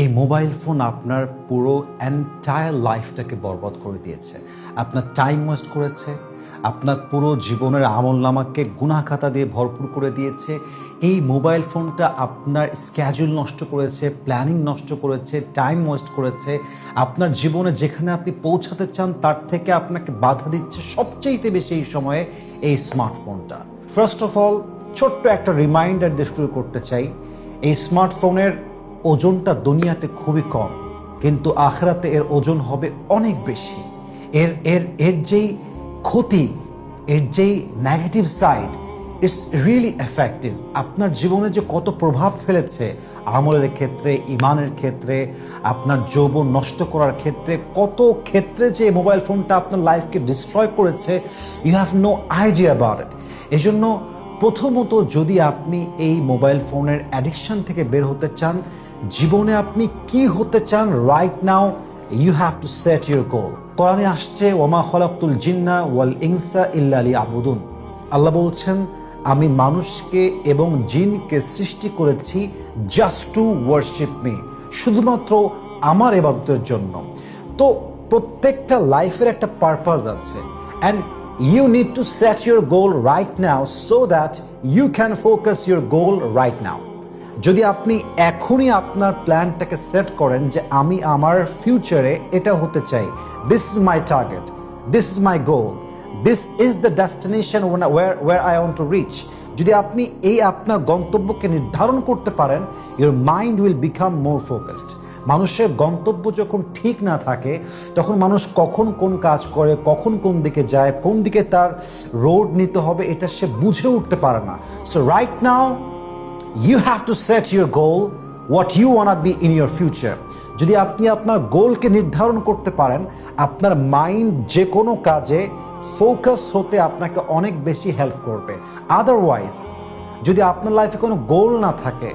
এই mobile phone আপনার পুরো এন্টায়ার লাইফটাকে বরবাদ করে দিয়েছে। আপনার টাইম ওয়েস্ট করেছে, আপনার পুরো জীবনের আমলনামাকে গুনাহ খাতা দিয়ে ভরপুর করে দিয়েছে। এই মোবাইল ফোনটা আপনার স্ক্যাজুল নষ্ট করেছে, প্ল্যানিং নষ্ট করেছে, টাইম ওয়েস্ট করেছে। আপনার জীবনে যেখানে আপনি পৌঁছাতে চান তার থেকে আপনাকে বাধা দিচ্ছে সবচেয়ে বেশি এই সময়ে এই স্মার্টফোনটা। ফার্স্ট অফ অল ছোট্ট একটা রিমাইন্ডার দিয়ে শুরু করতে চাই, এই স্মার্টফোনের ওজনটা দুনিয়াতে খুবই কম, কিন্তু আখিরাতে এর ওজন হবে অনেক বেশি। এর এর এর যেই ক্ষতি, এর যেই negative side, it's really effective. আপনার জীবনে যে কত প্রভাব ফেলেছে আমলের ক্ষেত্রে, ইমানের ক্ষেত্রে, আপনার যৌবন নষ্ট করার ক্ষেত্রে, কত ক্ষেত্রে যে মোবাইল ফোনটা আপনার লাইফকে ডিস্ট্রয় করেছে, you have no idea about it. এজন্য প্রথমত যদি আপনি এই মোবাইল ফোনের অ্যাডিকশন থেকে বের হতে চান, জীবনে আপনি কি হতে চান right now, you have to set your goal. কোরআনে আসছে ওমা খলাকতুল জিন্না ওয়াল ইনসা ইল্লা লিয়াবুদুন। আল্লাহ বলছেন আমি মানুষকে এবং জিনকে সৃষ্টি করেছি জাস্ট টু ওয়ার্শিপ মি, শুধুমাত্র আমার ইবাদতের জন্য। তো প্রত্যেকটা লাইফের একটা পারপাস আছে, and you need to set your goal right now so that you can focus your goal right now. যদি আপনি এখনই আপনার প্ল্যানটাকে সেট করেন যে আমি আমার ফিউচারে এটা হতে চাই, this is my target, this is my goal, this is the destination where I want to reach, যদি আপনি এই আপনার গন্তব্যকে নির্ধারণ করতে পারেন, your mind will become more focused. মানুষের গন্তব্য যখন ঠিক না থাকে তখন মানুষ কখন কোন কাজ করে, কখন কোন দিকে যায়, কোন দিকে তার রোড নিতে হবে এটা সে বুঝে উঠতে পারে না। So right now you have to set your goal, what you want be in your future. যদি আপনি আপনার গোলকে নির্ধারণ করতে পারেন, আপনার মাইন্ড যে কোনো কাজে ফোকাস হতে আপনাকে অনেক বেশি হেল্প করবে। আদারওয়াইজ যদি আপনার লাইফে কোনো গোল না থাকে,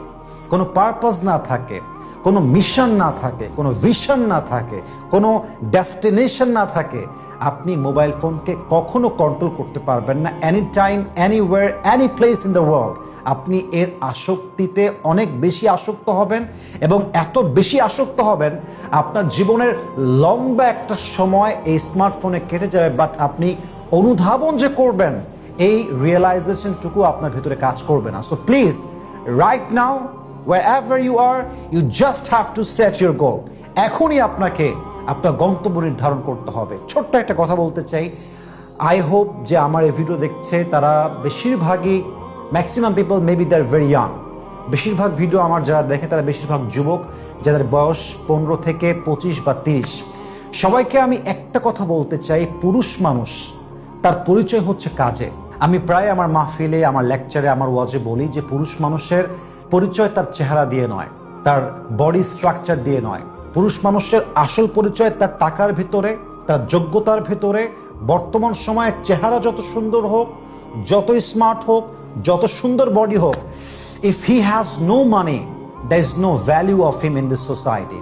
কোনো পারপাস না থাকে, কোনো মিশন না থাকে, কোনো ভিশন না থাকে, কোনো ডেস্টিনেশন না থাকে, আপনি মোবাইল ফোনকে কখনো কন্ট্রোল করতে পারবেন না। Any time, anywhere, any place in the world আপনি এর আসক্তিতে অনেক বেশি আসক্ত হবেন, এবং এত বেশি আসক্ত হবেন আপনার জীবনের লম্বা একটা সময় এই স্মার্টফোনে কেটে যাবে, বাট আপনি অনুধাবন যে করবেন এই রিয়েলাইজেশনটুকু আপনার ভিতরে কাজ করবে না। So please right now, wherever you are, you just have to set your goal. এখনই আপনাকে আপনার গন্তব্য নির্ধারণ করতে হবে। ছোট্ট একটা কথা বলতে চাই, আই হোপ যে আমার এই ভিডিও দেখছে তারা বেশিরভাগই, maximum people maybe they are very young. বেশিরভাগ ভিডিও আমার যারা দেখে তারা বেশিরভাগ যুবক, যাদের বয়স 15 থেকে 25 বা 30। সবাইকে আমি একটা কথা বলতে চাই, পুরুষ মানুষ তার পরিচয় হচ্ছে কাজে। আমি প্রায় আমার মাহফিলে, আমার লেকচারে, আমার ওয়াজে বলি যে পুরুষ মানুষের পরিচয় তার চেহারা দিয়ে নয়, তার বডি স্ট্রাকচার দিয়ে নয়। পুরুষ মানুষের আসল পরিচয় তার টাকার ভিতরে, তার যোগ্যতার ভিতরে। বর্তমান সময়ে চেহারা যত সুন্দর হোক, যত স্মার্ট হোক, যত সুন্দর বডি হোক, if he has no money, there is no value of him in this society.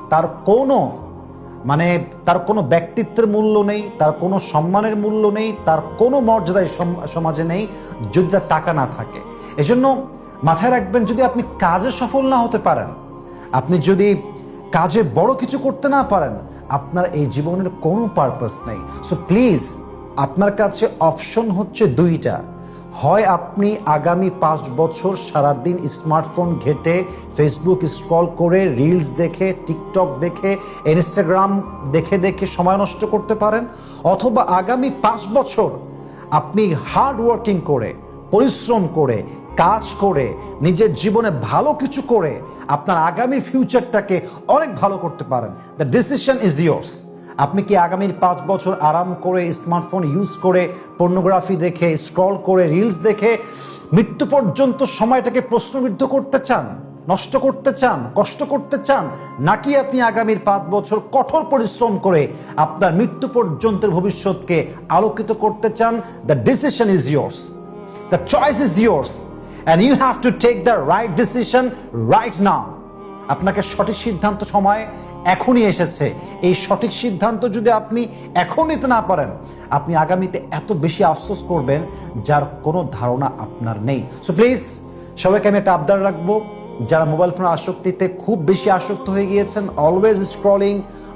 তার কোনো ব্যক্তিত্বের মূল্য নেই, তার কোনো সম্মানের মূল্য নেই, তার কোনো মর্যাদায় সমাজে নেই যদি তার টাকা না থাকে। এজন্য মাথায় রাখবেন, যদি আপনি কাজে সফল না হতে পারেন, আপনি যদি কাজে বড় কিছু করতে না পারেন, আপনার এই জীবনের কোনো পারপাস নেই। সো প্লিজ, আপনার কাছে অপশন হচ্ছে দুইটা। হয় আপনি আগামী 5 বছর সারাদিন স্মার্টফোন ঘেটে, ফেসবুক স্ক্রল করে, রিলস দেখে, টিকটক দেখে, ইনস্টাগ্রাম দেখে দেখে সময় নষ্ট করতে পারেন, অথবা আগামী 5 বছর আপনি হার্ড ওয়ার্কিং করে, পরিশ্রম করে, কাজ করে, নিজের জীবনে ভালো কিছু করে আপনার আগামী ফিউচারটাকে অনেক ভালো করতে পারেন। The decision is years. আপনি কি আগামীর 5 বছর আরাম করে স্মার্টফোন ইউজ করে, পর্নোগ্রাফি দেখে, স্ক্রল করে, রিলস দেখে মৃত্যু পর্যন্ত সময়টাকে প্রশ্নবিদ্ধ করতে চান, নষ্ট করতে চান, কষ্ট করতে চান, নাকি আপনি আগামীর 5 বছর কঠোর পরিশ্রম করে আপনার মৃত্যু পর্যন্তের ভবিষ্যৎকে আলোকিত করতে চান? The decision is years, the choice is years, and you have to take the right decision right now. আপনাকে সঠিক সিদ্ধান্ত সময় এখনই এসেছে। এই সঠিক সিদ্ধান্ত যদি আপনি এখন নিতে না পারেন, আপনি আগামীতে এত বেশি আফসোস করবেন যার কোনো ধারণা আপনার নেই। সো প্লিজ, সবাইকে আমি একটা আবদার রাখবো, যারা মোবাইল ফোনের আসক্তিতে খুব বেশি আসক্ত হয়ে গিয়েছেন, always scrolling,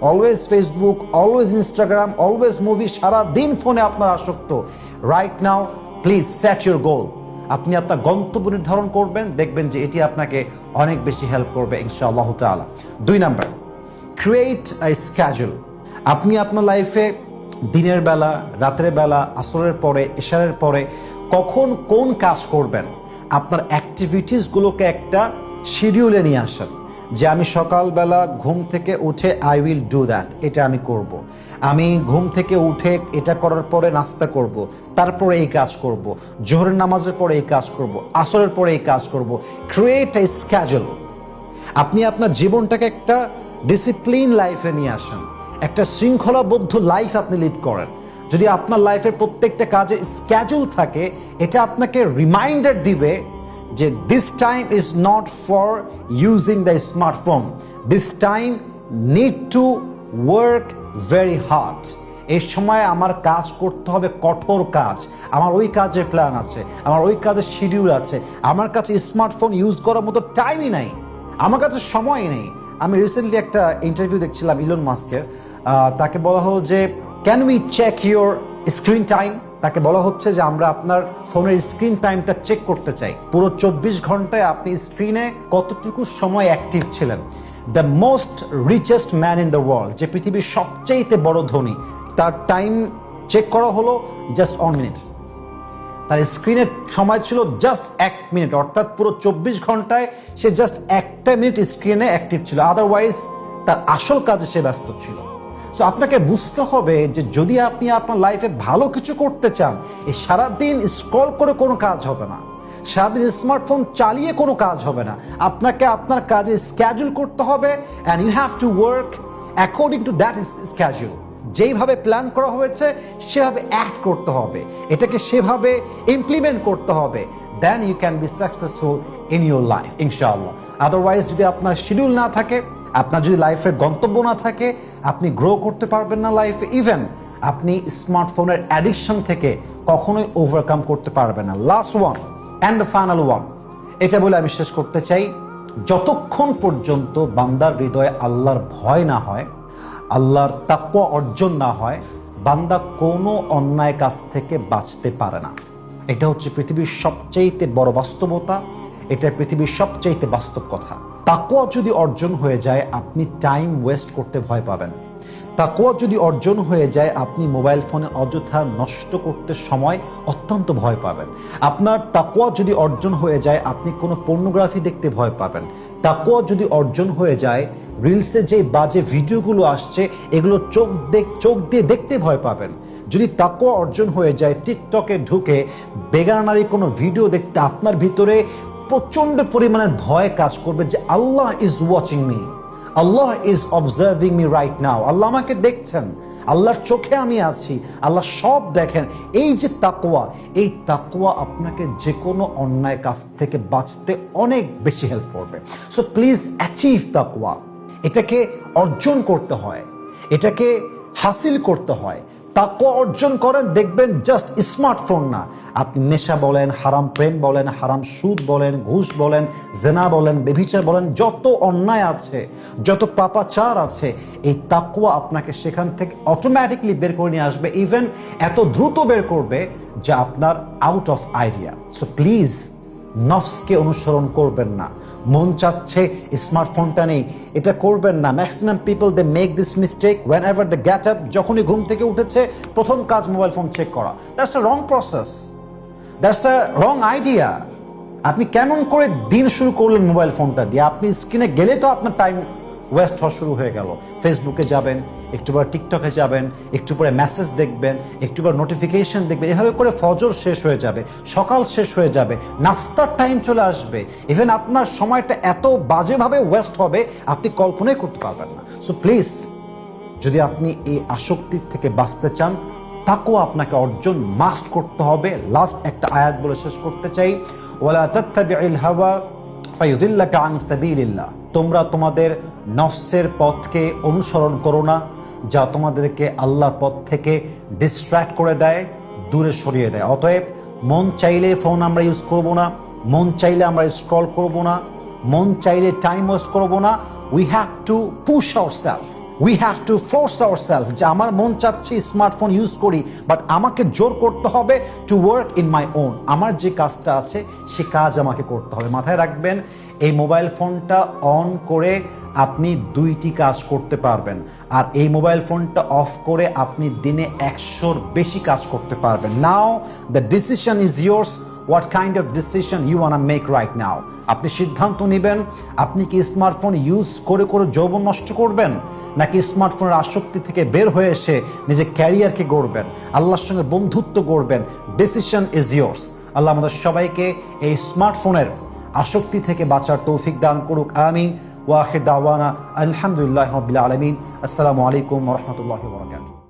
always Facebook, always Instagram, always movie, সারা দিন ফোনে আপনার আসক্ত, right now please set your goal. আপনি আপনার গন্তব্য নির্ধারণ করবেন, দেখবেন যে এটি আপনাকে অনেক বেশি হেল্প করবে ইনশাআল্লাহ তাআলা। 2 নাম্বার, ক্রিয়েট আ স্ক্যাজুল। আপনি আপনার লাইফে দিনের বেলা, রাতের বেলা, আসরের পরে, এশারের পরে কখন কোন কাজ করবেন, আপনার অ্যাক্টিভিটিসগুলোকে একটা শিডিউলে নিয়ে আসেন। যে আমি সকালবেলা ঘুম থেকে উঠে আই উইল ডু দ্যাট, এটা আমি করব। আমি ঘুম থেকে উঠে এটা করার পরে নাস্তা করব, তারপরে এই কাজ করব, জোহরের নামাজের পরে এই কাজ করব, আসরের পরে এই কাজ করব। Create a schedule. আপনি আপনার জীবনটাকে একটা ডিসিপ্লিন লাইফে নিয়ে আসেন, একটা শৃঙ্খলাবদ্ধ লাইফ আপনি লিড করেন। যদি আপনার লাইফের প্রত্যেকটা কাজে স্ক্যাজুল থাকে, এটা আপনাকে রিমাইন্ডার দিবে যে this time is not for using the smartphone, this time need to work very hard. এই সময় আমার কাজ করতে হবে, কঠোর কাজ, আমার ওই কাজের প্ল্যান আছে, আমার ওই কাজের শিডিউল আছে, আমার কাছে স্মার্টফোন ইউজ করার মতো টাইমই নাই, আমার কাছে সময় নেই। আমি রিসেন্টলি একটা ইন্টারভিউ দেখছিলাম ইলন মাস্কের, তাকে বলা হলো যে can we check your screen time. তাকে বলা হচ্ছে যে আমরা আপনার ফোনের স্ক্রিন টাইমটা চেক করতে চাই, পুরো 24 ঘন্টায় আপনি স্ক্রিনে কতটুকু সময় অ্যাক্টিভ ছিলেন। The most richest man in the world, যে পৃথিবীর সবচেয়ে বড় ধনী, তার টাইম চেক করা হলো জাস্ট 1 মিনিট। তার স্ক্রিনের সময় ছিল জাস্ট 1 মিনিট, অর্থাৎ পুরো 24 ঘন্টায় সে জাস্ট 1 মিনিট স্ক্রিনে অ্যাক্টিভ ছিল, আদারওয়াইজ তার আসল কাজে সে ব্যস্ত ছিল। সো আপনাকে বুঝতে হবে যে যদি আপনি আপনার লাইফে ভালো কিছু করতে চান, এই সারাদিন স্ক্রল করে কোনো কাজ হবে না, সারাদিন স্মার্টফোন চালিয়ে কোনো কাজ হবে না। আপনাকে আপনার কাজে স্ক্যাজুল করতে হবে, and you have to work according to that schedule. যেইভাবে প্ল্যান করা হয়েছে সেভাবে অ্যাক্ট করতে হবে, এটাকে সেভাবে ইমপ্লিমেন্ট করতে হবে, then you can be successful in your life ইনশাআল্লাহ। আদারওয়াইজ যদি আপনার শিডিউল না থাকে, আপনার যদি লাইফের গন্তব্য না থাকে, আপনি গ্রো করতে পারবেন না লাইফে। ইভেন আপনি স্মার্টফোনের অ্যাডিকশন থেকে কখনোই ওভারকাম করতে পারবেন না। Last one and the final one, এটা বলে আমি শেষ করতে চাই, যতক্ষণ পর্যন্ত বান্দার হৃদয়ে আল্লাহর ভয় না হয়, আল্লাহর তাকওয়া অর্জন না হয়, বান্দা কোনো অন্যায় কাজ থেকে বাঁচতে পারে না। এটা হচ্ছে পৃথিবীর সবচেয়ে বড় বাস্তবতা, এটা পৃথিবীর সবচেয়ে বাস্তব কথা। তাকওয়া যদি অর্জন হয়ে যায়, আপনি টাইম ওয়েস্ট করতে ভয় পাবেন। তাকওয়া যদি অর্জন হয়ে যায়, আপনি মোবাইল ফোনে অযথা নষ্ট করতে সময় অত্যন্ত ভয় পাবেন। আপনার তাকওয়া যদি অর্জন হয়ে যায়, আপনি কোনো পর্নোগ্রাফি দেখতে ভয় পাবেন। তাকওয়া যদি অর্জন হয়ে যায়, রিলসে যে বাজে ভিডিওগুলো আসছে এগুলো চোখ দিয়ে দেখতে ভয় পাবেন। যদি তাকওয়া অর্জন হয়ে যায়, টিকটকে ঢুকে বেগানারি কোনো ভিডিও দেখতে আপনার ভিতরে প্রচণ্ড পরিমাণে ভয় কাজ করবে যে আল্লাহ ইজ ওয়াচিং মি, আল্লাহ is observing me right now, আল্লাহ আমাকে দেখছেন, আল্লাহর চোখে আমি আছি, আল্লাহ সব দেখেন। এই যে তাকওয়া, এই তাকওয়া আপনাকে যে কোনো অন্যায় কাজ থেকে বাঁচতে অনেক বেশি হেল্প করবে। সো প্লিজ অ্যাচিভ তাকওয়া, এটাকে অর্জন করতে হয়, এটাকে হাসিল করতে হয়। তাকওয়া অর্জন করেন, দেখবেন জাস্ট স্মার্টফোন না, আপনি নেশা বলেন, হারাম প্রেম বলেন, হারাম সুদ বলেন, ঘুষ বলেন, জেনা বলেন, ব্যভিচার বলেন, যত অন্যায় আছে, যত পাপাচার আছে, এই তাকওয়া আপনাকে সেখান থেকে অটোমেটিকলি বের করে নিয়ে আসবে। ইভেন এত দ্রুত বের করবে যে আপনার out of idea. So please নফসকে অনুসরণ করবেন না। মন চাচ্ছে স্মার্টফোনটা নেই, এটা করবেন না। Maximum people they make this mistake whenever they get up, যখনই ঘুম থেকে উঠেছে প্রথম কাজ মোবাইল ফোন চেক করা। That's a wrong process, that's a wrong idea. আপনি কেমন করে দিন শুরু করলেন মোবাইল ফোনটা দিয়ে? আপনি স্ক্রিনে গেলে তো আপনার টাইম ওয়েস্ট হওয়া শুরু হয়ে গেল। ফেসবুকে যাবেন, একটু পরে টিকটকে যাবেন, একটু পরে মেসেজ দেখবেন, একটু পরে নোটিফিকেশন দেখবেন, এভাবে করে ফজর শেষ হয়ে যাবে, সকাল শেষ হয়ে যাবে, নাস্তার টাইম চলে আসবে। ইভেন আপনার সময়টা এত বাজেভাবে ওয়েস্ট হবে আপনি কল্পনাই করতে পারবেন না। সো প্লিজ, যদি আপনি এই আসক্তির থেকে বাঁচতে চান, তাকওয়া আপনাকে অর্জন মাস্ট করতে হবে। লাস্ট একটা আয়াত বলে শেষ করতে চাই, ওয়ালা তাত্তাবিউল হাওয়া ফায়ুদিল্লাকা আন সাবিলিল্লাহ। তোমরা তোমাদের নফসের পথকে অনুসরণ করো না, যা তোমাদেরকে আল্লাহর পথ থেকে ডিস্ট্র্যাক্ট করে দেয়, দূরে সরিয়ে দেয়। অতএব মন চাইলে ফোন আমরা ইউজ করব না, মন চাইলে আমরা স্ক্রল করব না, মন চাইলে টাইম ওয়েস্ট করবো না। We have to push ourself, we have to force ourself, যে আমার মন চাচ্ছে স্মার্টফোন ইউজ করি, বাট আমাকে জোর করতে হবে to work in my own. আমার যে কাজটা আছে সে কাজ আমাকে করতে হবে। মাথায় রাখবেন, এই মোবাইল ফোনটা অন করে আপনি 2টি কাজ করতে পারবেন, আর এই মোবাইল ফোনটা অফ করে আপনি দিনে 100-র বেশি কাজ করতে পারবেন। Now the decision is yours, what kind of decision you want make right now. আপনি সিদ্ধান্ত নেবেন, আপনি কি স্মার্টফোন ইউজ করে করে যৌবন নষ্ট করবেন, নাকি স্মার্টফোনের আসক্তি থেকে বের হয়ে এসে নিজের ক্যারিয়ারকে গড়বেন, আল্লাহর সঙ্গে বন্ধুত্ব গড়বেন। Decision is yours. আল্লাহ আমাদের সবাইকে এই স্মার্টফোনের আসক্তি থেকে বাঁচার তৌফিক দান করুক, আমিন। ওয়া আখির দাওয়ানা আলহামদুলিল্লাহি রাব্বিল আলামিন। আসসালামু আলাইকুম ওয়া রাহমাতুল্লাহি ওয়া বারাকাতুহু।